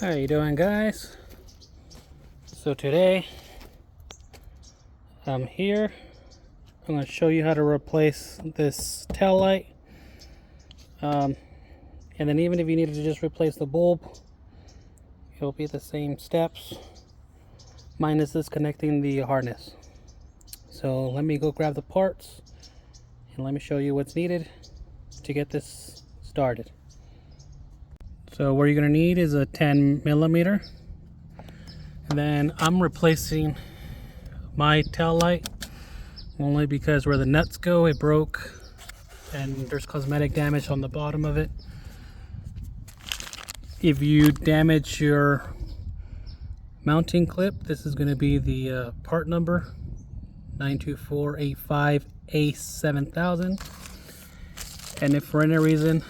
How you doing, guys? So today I'm here. I'm going to show you how to replace this tail light. And then even if you needed to just replace the bulb, it'll be the same steps, minus disconnecting the harness. So let me go grab the parts and let me show you what's needed to get this started. So what you're going to need is a 10 millimeter. And then I'm replacing my tail light only because where the nuts go, it broke and there's cosmetic damage on the bottom of it. If you damage your mounting clip, this is going to be the part number 92485A7000. And if for any reason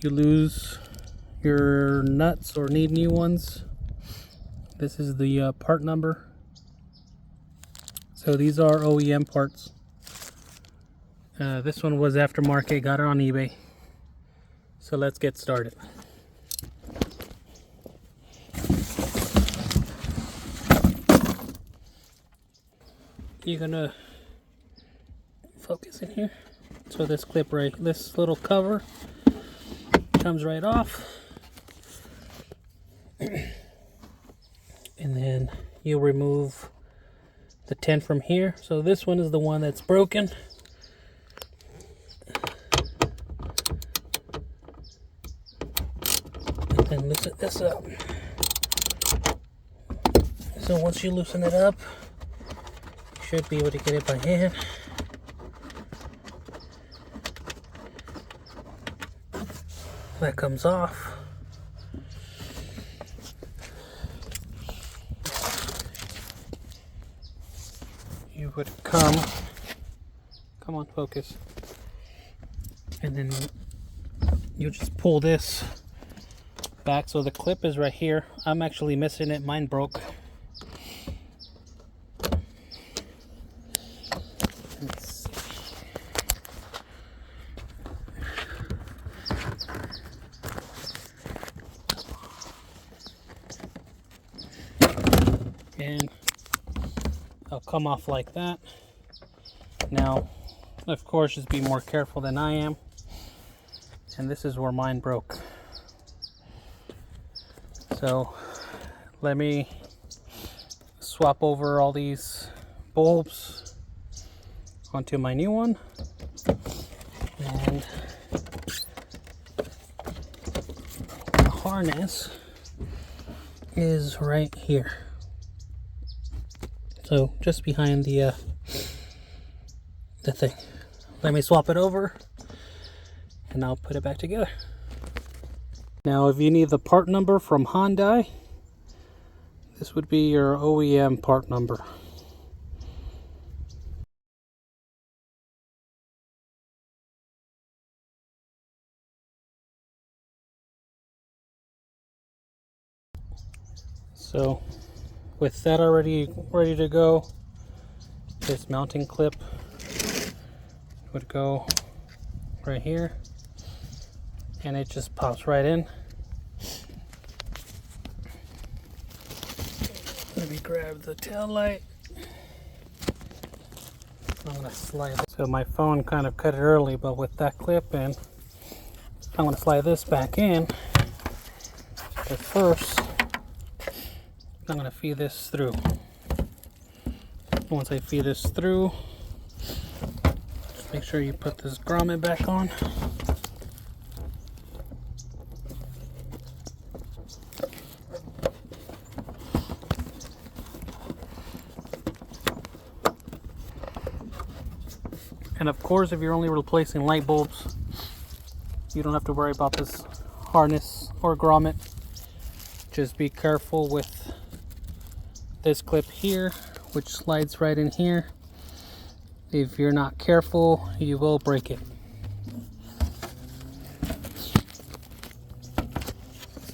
you lose your nuts or need new ones, this is the part number. So these are OEM parts. This one was aftermarket, got it on eBay. So let's get started. You're gonna focus in here. So this clip right, this little cover comes right off. And then you remove the 10 from here. So this one is the one that's broken. And then loosen this up. So once you loosen it up, you should be able to get it by hand. That comes off. You would come on, focus, and then you just pull this back. So the clip is right here. I'm actually missing it, mine broke. Let's see. And I'll come off like that. Now, of course, just be more careful than I am. And this is where mine broke. So let me swap over all these bulbs onto my new one. And the harness is right here. So just behind the thing. Let me swap it over and I'll put it back together. Now if you need the part number from Hyundai, this would be your OEM part number. So with that already ready to go, this mounting clip would go right here and it just pops right in. Let me grab the tail light. I'm gonna slide it. So my phone kind of cut it early, but with that clip in, I'm gonna slide this back in. But first, I'm gonna feed this through. Once I feed this through, just make sure you put this grommet back on. And of course, if you're only replacing light bulbs, you don't have to worry about this harness or grommet. Just be careful with this clip here, which slides right in here. If you're not careful, you will break it.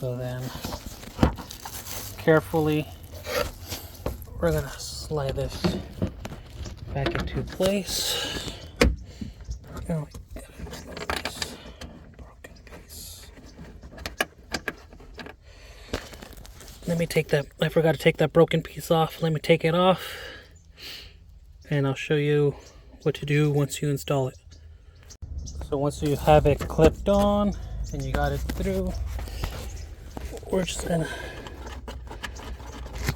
So then, carefully, we're gonna slide this back into place. Oh, broken piece. Let me take that, I forgot to take that broken piece off. Let me take it off and I'll show you what to do once you install it. So once you have it clipped on and you got it through, we're just gonna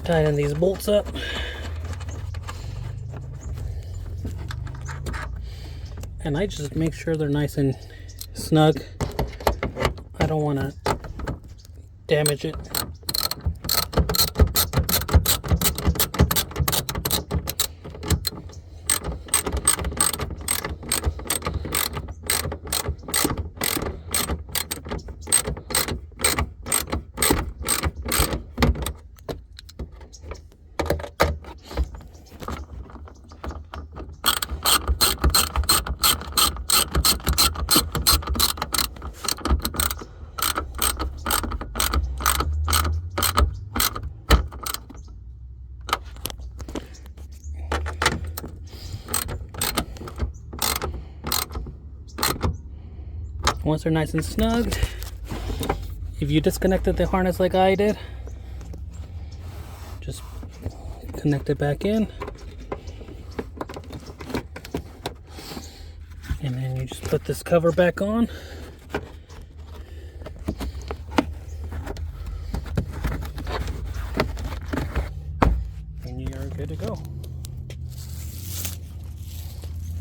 tighten these bolts up. And I just make sure they're nice and snug. I don't want to damage it. Once they're nice and snug, if you disconnected the harness like I did, just connect it back in, and then you just put this cover back on, and you're good to go.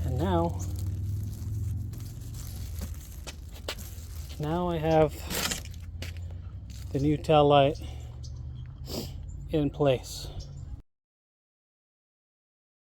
And now I have the new tail light in place.